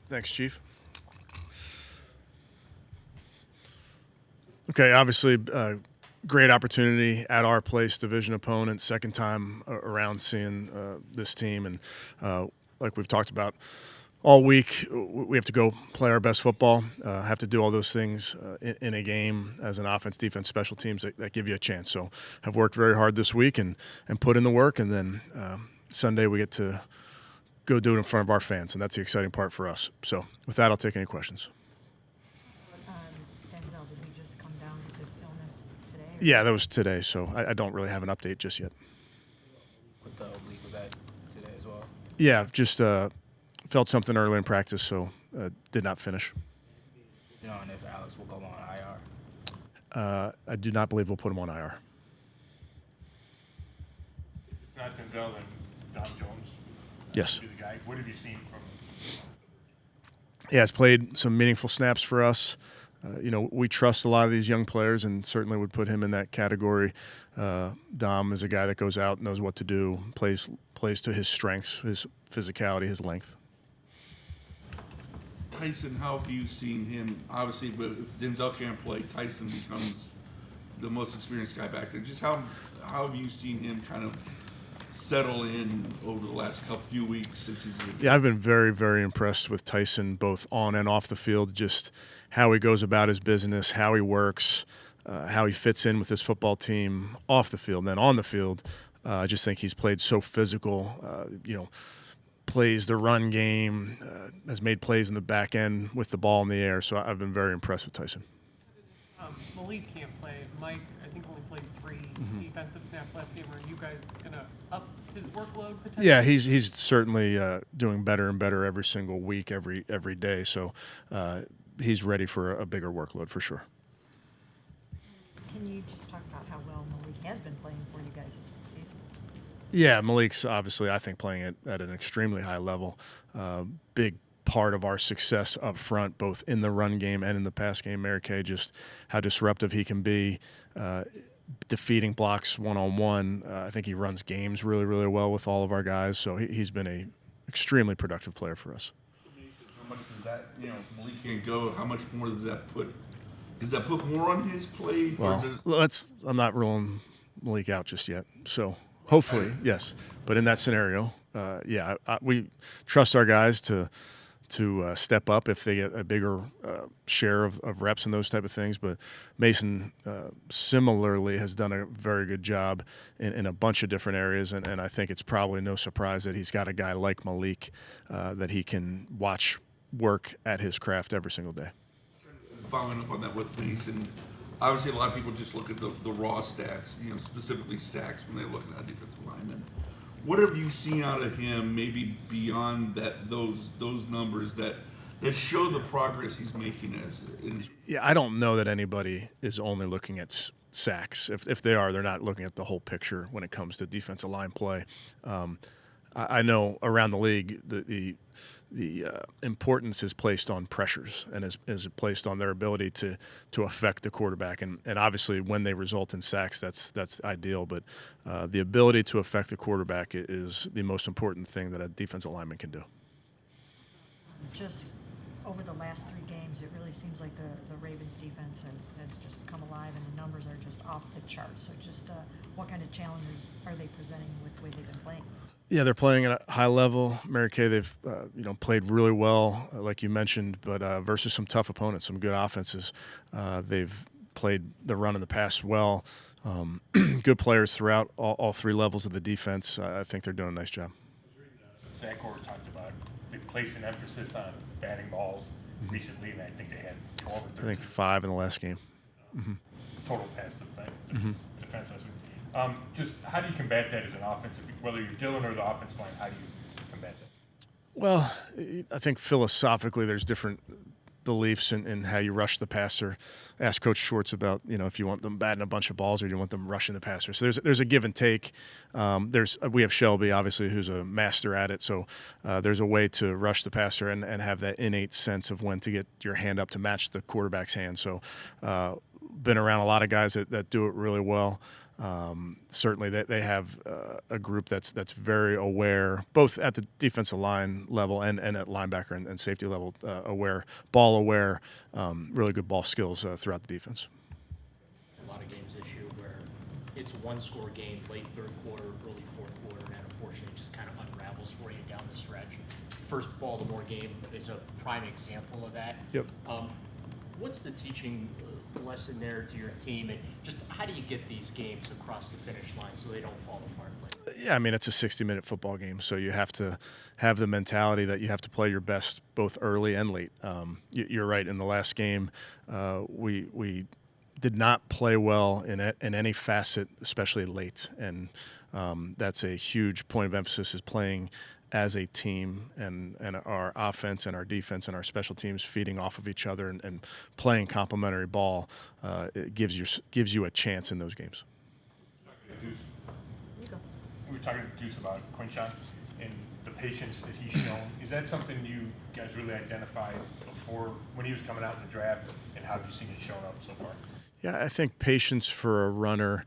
Thanks, Chief. Okay, obviously, great opportunity at our place, division opponent, second time around seeing this team. And like we've talked about all week, we have to go play our best football, have to do all those things in a game as an offense, defense, special teams that give you a chance. So have worked very hard this week and put in the work. And then Sunday we get to go do it in front of our fans, and that's the exciting part for us. So with that, I'll take any questions. Denzel, did he just come down with this illness today? Yeah, that was today, so I don't really have an update just yet. With the oblique, was that today as well? Yeah, just felt something early in practice, so did not finish. You know, and if Alex will go on IR? I do not believe we'll put him on IR. If not Denzel, then Don Jones. Yes. Be the guy. What have you seen from? Yeah, he's played some meaningful snaps for us. We trust a lot of these young players, and certainly would put him in that category. Dom is a guy that goes out, knows what to do, plays to his strengths, his physicality, his length. Tyson, how have you seen him? Obviously, but if Denzel can't play, Tyson becomes the most experienced guy back there. Just how have you seen him kind of settle in over the last few weeks since he's been? Yeah, I've been very, very impressed with Tyson, both on and off the field, just how he goes about his business, how he works, how he fits in with his football team off the field. And then on the field, I just think he's played so physical, plays the run game, has made plays in the back end with the ball in the air. So I've been very impressed with Tyson. Malik can't play. Mike, I think, only played 3 defensive snaps last game. Are you guys going to up his workload potentially? Yeah, he's certainly doing better and better every single week, every day. So he's ready for a bigger workload for sure. Can you just talk about how well Malik has been playing for you guys this season? Yeah, Malik's obviously, I think, playing it at an extremely high level. Big part of our success up front, both in the run game and in the pass game. Mary Kay, just how disruptive he can be, defeating blocks one-on-one. I think he runs games really, really well with all of our guys. So he's been a extremely productive player for us. How much does that, Malik can't go, how much more does that put? Does that put more on his plate? Well, I'm not ruling Malik out just yet. So hopefully, yes. But in that scenario, we trust our guys to step up if they get a bigger share of reps and those type of things. But Mason similarly has done a very good job in a bunch of different areas, and I think it's probably no surprise that he's got a guy like Malik that he can watch work at his craft every single day. Following up on that with Mason, obviously a lot of people just look at the raw stats, specifically sacks when they're looking at defensive linemen. What have you seen out of him, maybe beyond those numbers that show the progress he's making Yeah, I don't know that anybody is only looking at sacks. If they are, they're not looking at the whole picture when it comes to defensive line play. I know around the league the importance is placed on pressures and is placed on their ability to affect the quarterback. And obviously when they result in sacks, that's ideal. But the ability to affect the quarterback is the most important thing that a defensive lineman can do. Just over the last 3 games, it really seems like the Ravens defense has just come alive, and the numbers are just off the charts. So just what kind of challenges are they presenting with the way they've been playing? Yeah, they're playing at a high level. Mary Kay, they've played really well, like you mentioned, but versus some tough opponents, some good offenses. They've played the run and the pass well. Good players throughout all 3 levels of the defense. I think they're doing a nice job. Zach Orr talked about they placed an emphasis on batting balls recently, and I think they had 12 or 13. I think 5 in the last game. Total pass defense last week. Just how do you combat that as an offensive, whether you're Dylan or the offensive line, how do you combat that? Well, I think philosophically there's different beliefs in how you rush the passer. Ask Coach Schwartz about, if you want them batting a bunch of balls or you want them rushing the passer. So there's a give and take. We have Shelby, obviously, who's a master at it. So there's a way to rush the passer and have that innate sense of when to get your hand up to match the quarterback's hand. So been around a lot of guys that do it really well. Certainly, they have a group that's very aware, both at the defensive line level and at linebacker and safety level, ball aware, really good ball skills throughout the defense. A lot of games this year where it's a one-score game, late third quarter, early fourth quarter, and unfortunately it just kind of unravels for you down the stretch. First Baltimore game is a prime example of that. Yep. What's the teaching lesson there to your team, and just how do you get these games across the finish line so they don't fall apart later? Yeah, I mean, it's a 60-minute football game, so you have to have the mentality that you have to play your best both early and late. You're right. In the last game, we did not play well in any facet, especially late, and that's a huge point of emphasis, is playing as a team, and our offense and our defense and our special teams feeding off of each other and playing complementary ball. It gives you a chance in those games. You go. We were talking to Deuce about Quinshawn and the patience that he's shown. Is that something you guys really identified before when he was coming out in the draft, and how have you seen it shown up so far? Yeah, I think patience for a runner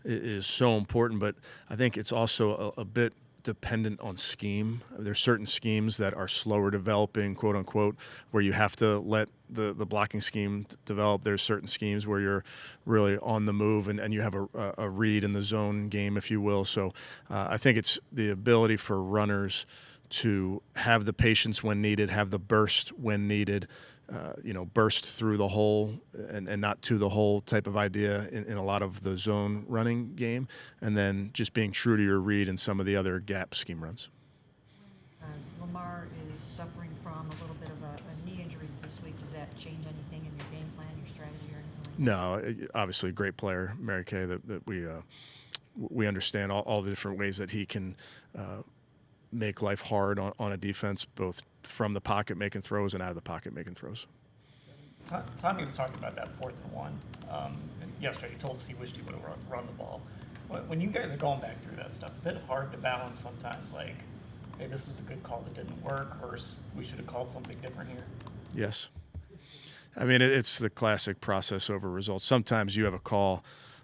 is so important, but I think it's also a bit dependent on scheme. There's certain schemes that are slower developing, quote unquote, where you have to let the blocking scheme develop. There's certain schemes where you're really on the move and you have a read in the zone game, if you will. So I think it's the ability for runners to have the patience when needed, have the burst when needed, burst through the hole and not to the hole type of idea in a lot of the zone running game, and then just being true to your read in some of the other gap scheme runs. Lamar is suffering from a little bit of a knee injury this week. Does that change anything in your game plan, your strategy, or anything like that? No, obviously a great player, Mary Kay, that we understand all the different ways that he can make life hard on a defense, both from the pocket making throws and out of the pocket making throws. Tommy was talking about that 4th and 1 yesterday. He told us he wished he would have run the ball. When you guys are going back through that stuff, is it hard to balance sometimes, like, hey, this was a good call that didn't work, versus we should have called something different here? Yes. I mean, it's the classic process over results. Sometimes you have a call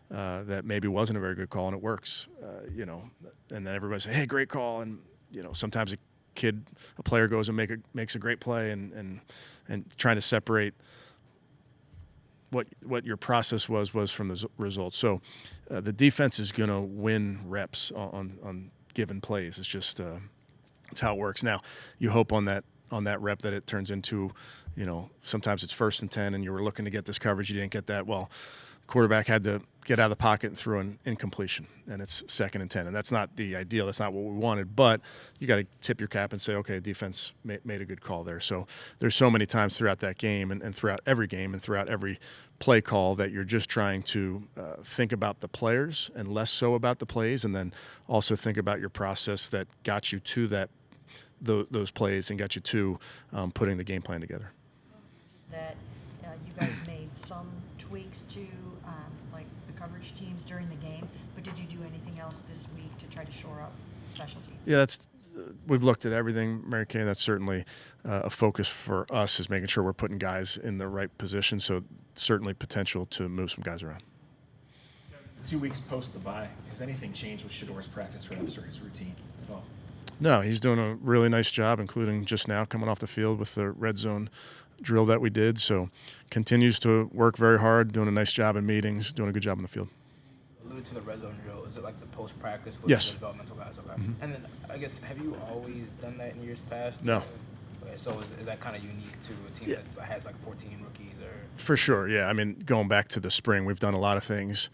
that maybe wasn't a very good call and it works, and then everybody say, hey, great call, and sometimes a player goes and makes a great play, and trying to separate what your process was from the results. So the defense is going to win reps on given plays. It's just it's how it works. Now you hope on that rep that it turns into, sometimes it's 1st and 10 and you were looking to get this coverage, you didn't get that. Well, quarterback had to get out of the pocket and throw an incompletion, and it's 2nd and 10, and that's not the ideal. That's not what we wanted, but you got to tip your cap and say, okay, defense made a good call there. So there's so many times throughout that game and throughout every game and throughout every play call that you're just trying to think about the players and less so about the plays, and then also think about your process that got you to those plays and got you to putting the game plan together. That you guys made some tweaks to like the coverage teams during the game, but did you do anything else this week to try to shore up special teams? Yeah, we've looked at everything, Mary Kay. That's certainly a focus for us, is making sure we're putting guys in the right position. So certainly potential to move some guys around. 2 weeks post the bye, has anything changed with Shador's practice reps or his routine at all? No, he's doing a really nice job, including just now coming off the field with the red zone drill that we did. So continues to work very hard, doing a nice job in meetings, doing a good job in the field. Allude to the red zone drill. Is it like the post practice with Yes. the developmental guys? Okay. And then I guess, have you always done that in years past? No. Okay, so is that kind of unique to a team that has like 14 rookies or? For sure, yeah. I mean, going back to the spring, we've done a lot of things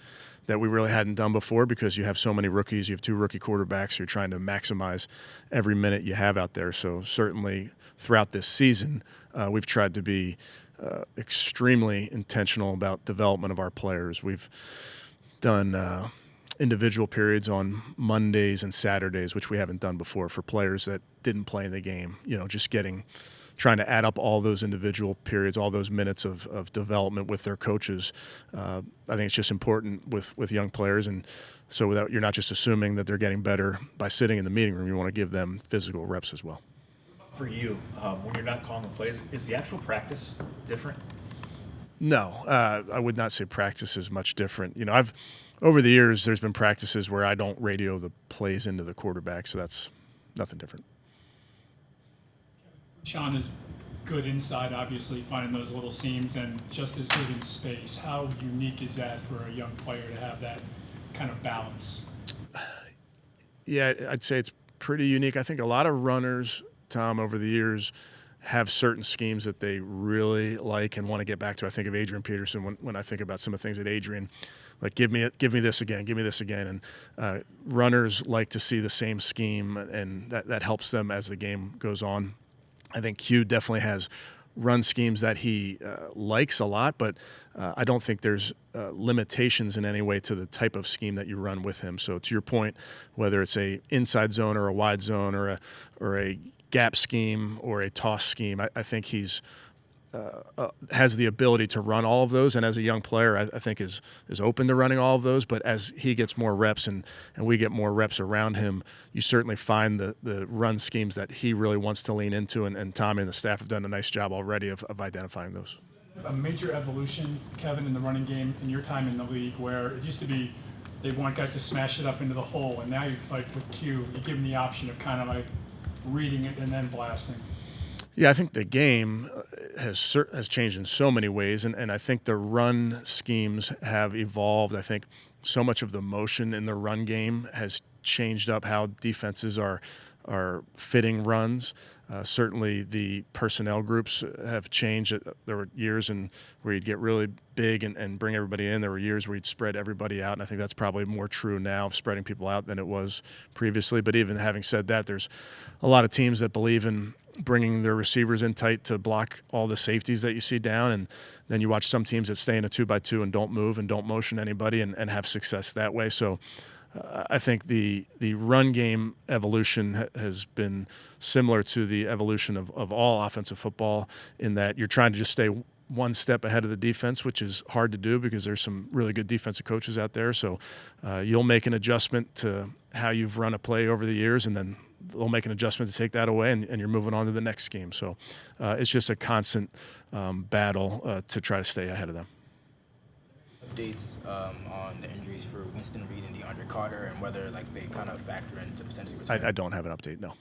that we really hadn't done before because you have so many rookies. You have 2 rookie quarterbacks. You're trying to maximize every minute you have out there. So certainly throughout this season, we've tried to be extremely intentional about development of our players. We've done individual periods on Mondays and Saturdays, which we haven't done before, for players that didn't play in the game. Just trying to add up all those individual periods, all those minutes of development with their coaches. I think it's just important with young players, and so you're not just assuming that they're getting better by sitting in the meeting room. You want to give them physical reps as well. For you, when you're not calling the plays, is the actual practice different? No, I would not say practice is much different. You know, over the years, there's been practices where I don't radio the plays into the quarterback, so that's nothing different. Sean is good inside, obviously, finding those little seams, and just as good in space. How unique is that for a young player to have that kind of balance? Yeah, I'd say it's pretty unique. I think a lot of runners, Tom, over the years have certain schemes that they really like and want to get back to. I think of Adrian Peterson when I think about some of the things that Adrian, like give me this again. And runners like to see the same scheme, and that helps them as the game goes on. I think Q definitely has run schemes that he likes a lot, but I don't think there's limitations in any way to the type of scheme that you run with him. So to your point, whether it's a inside zone or a wide zone or a gap scheme or a toss scheme, I think he's has the ability to run all of those, and as a young player, I think is open to running all of those. But as he gets more reps and we get more reps around him, you certainly find the run schemes that he really wants to lean into, and Tommy and the staff have done a nice job already of identifying those. A major evolution, Kevin, in the running game in your time in the league, where it used to be they want guys to smash it up into the hole, and now you, like with Q, you give them the option of kind of like reading it and then blasting. Yeah, I think the game has changed in so many ways, and I think the run schemes have evolved. I think so much of the motion in the run game has changed up how defenses are fitting runs. Certainly, the personnel groups have changed. There were years where you'd get really big and bring everybody in. There were years where you'd spread everybody out, and I think that's probably more true now of spreading people out than it was previously. But even having said that, there's a lot of teams that believe in bringing their receivers in tight to block all the safeties that you see down, and then you watch some teams that stay in a 2-by-2 and don't move and don't motion anybody and have success that way. So I think the run game evolution has been similar to the evolution of all offensive football, in that you're trying to just stay one step ahead of the defense, which is hard to do because there's some really good defensive coaches out there. So you'll make an adjustment to how you've run a play over the years, and then they'll make an adjustment to take that away, and you're moving on to the next scheme. So it's just a constant battle to try to stay ahead of them. Updates on the injuries for Winston Reed and DeAndre Carter, and whether like they kind of factor into potentially returning? I don't have an update, no.